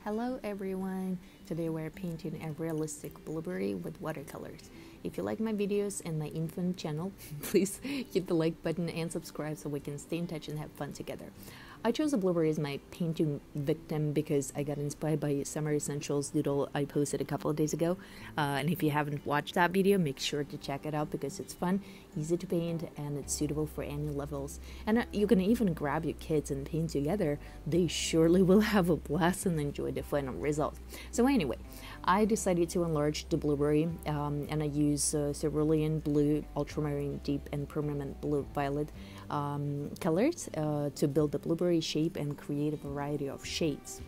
Hello everyone! Today we're painting a realistic blueberry with watercolors. If you like my videos and my infant channel, please hit the like button and subscribe so we can stay in touch and have fun together. I chose a blueberry as my painting victim because I got inspired by Summer Essentials doodle I posted a couple of days ago. And if you haven't watched that video, make sure to check it out because it's fun, easy to paint, and it's suitable for any levels. And you can even grab your kids and paint together. They surely will have a blast and enjoy the final result. So anyway, I decided to enlarge the blueberry and I use cerulean blue, ultramarine deep, and permanent blue violet colors to build the blueberry shape and create a variety of shades.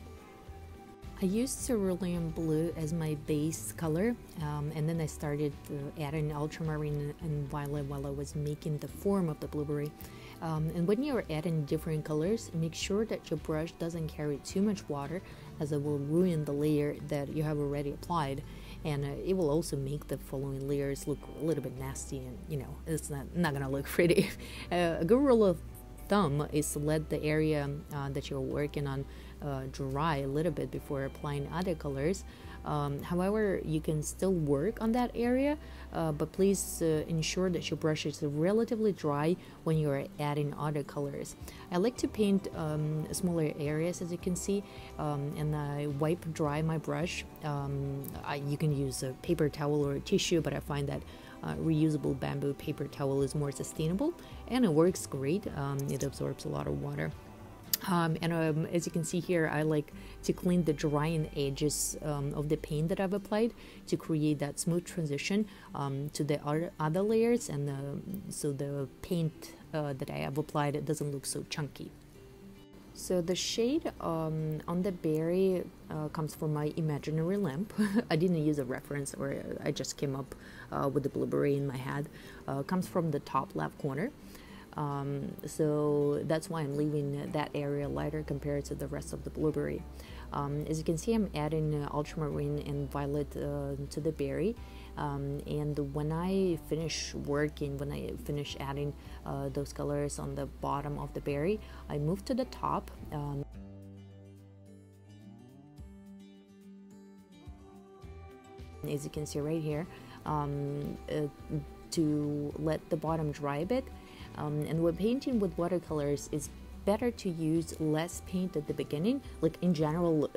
I used cerulean blue as my base color and then I started adding ultramarine and violet while I was making the form of the blueberry. And when you're adding different colors, make sure that your brush doesn't carry too much water, as it will ruin the layer that you have already applied, and it will also make the following layers look a little bit nasty, and it's not gonna look pretty. A good rule of thumb is to let the area that you're working on dry a little bit before applying other colors. However, you can still work on that area, but please ensure that your brush is relatively dry when you are adding other colors. I like to paint smaller areas, as you can see, and I wipe dry my brush. You can use a paper towel or a tissue, but I find that reusable bamboo paper towel is more sustainable and it works great. It absorbs a lot of water. As you can see here, I like to clean the drying edges of the paint that I've applied to create that smooth transition to the other layers, and so the paint that I have applied, it doesn't look so chunky. So the shade on the berry comes from my imaginary lamp. I didn't use a reference, or I just came up with the blueberry in my head. Comes from the top left corner. So that's why I'm leaving that area lighter compared to the rest of the blueberry. As you can see, I'm adding ultramarine and violet to the berry, and when I finish adding those colors on the bottom of the berry, I move to the top. As you can see right here, to let the bottom dry a bit. And when painting with watercolors, it's better to use less paint at the beginning. Like in general,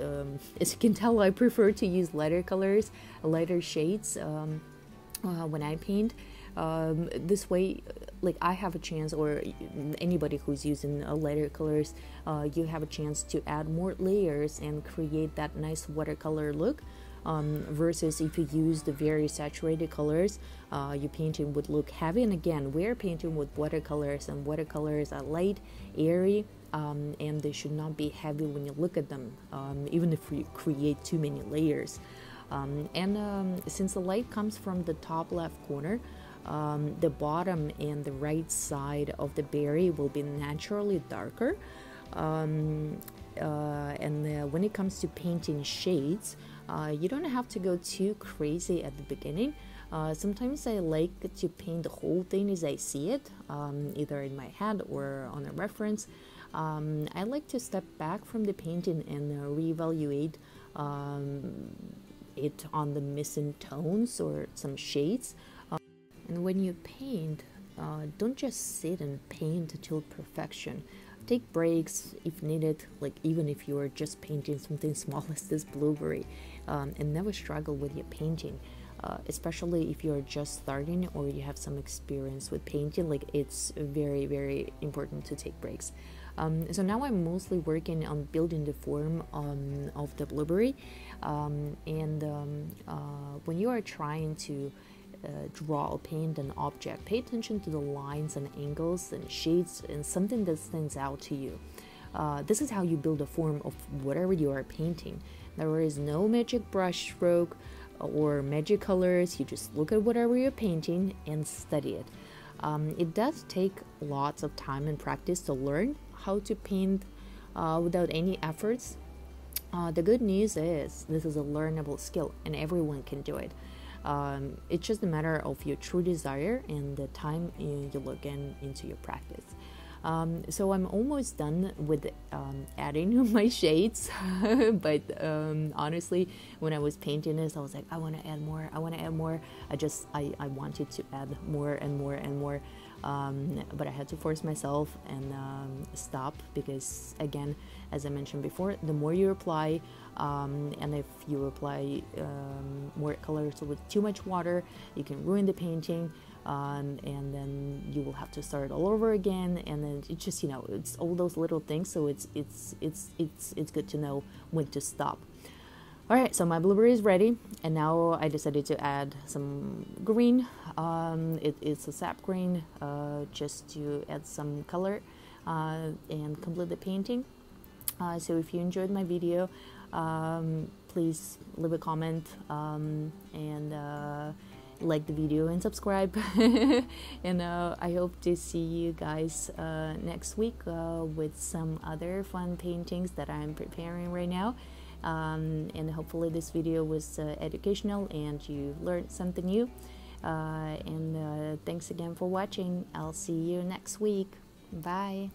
as you can tell, I prefer to use lighter colors, lighter shades when I paint. This way, like I have a chance, or anybody who's using lighter colors, you have a chance to add more layers and create that nice watercolor look. Versus if you use the very saturated colors, your painting would look heavy. And again, we're painting with watercolors, and watercolors are light, airy, and they should not be heavy when you look at them, even if you create too many layers. Since the light comes from the top left corner, the bottom and the right side of the berry will be naturally darker. When it comes to painting shades, you don't have to go too crazy at the beginning. Sometimes I like to paint the whole thing as I see it, either in my head or on a reference. I like to step back from the painting and reevaluate it on the missing tones or some shades. And when you paint, don't just sit and paint till perfection. Take breaks if needed, like even if you are just painting something small as this blueberry, and never struggle with your painting, especially if you're just starting or you have some experience with painting. Like it's very, very important to take breaks. So now I'm mostly working on building the form of the blueberry, when you are trying to draw or paint an object, pay attention to the lines and angles and shades and something that stands out to you. This is how you build a form of whatever you are painting. There is no magic brush stroke or magic colors. You just look at whatever you're painting and study it. It does take lots of time and practice to learn how to paint without any efforts. The good news is this is a learnable skill and everyone can do it. It's just a matter of your true desire and the time you look into your practice. So I'm almost done with adding my shades, but honestly, when I was painting this, I was like, I want to add more, I want to add more. I wanted to add more and more and more, but I had to force myself and stop, because again, as I mentioned before, the more you apply, and if you apply watercolors with too much water, you can ruin the painting. And then you will have to start all over again, and then it's just, you know, it's all those little things, so it's good to know when to stop. All right, so my blueberry is ready, and now I decided to add some green. It's a sap green, just to add some color and complete the painting. So if you enjoyed my video, please leave a comment and like the video and subscribe. And I hope to see you guys next week with some other fun paintings that I'm preparing right now, and hopefully this video was educational and you learned something new, and thanks again for watching. I'll see you next week. Bye.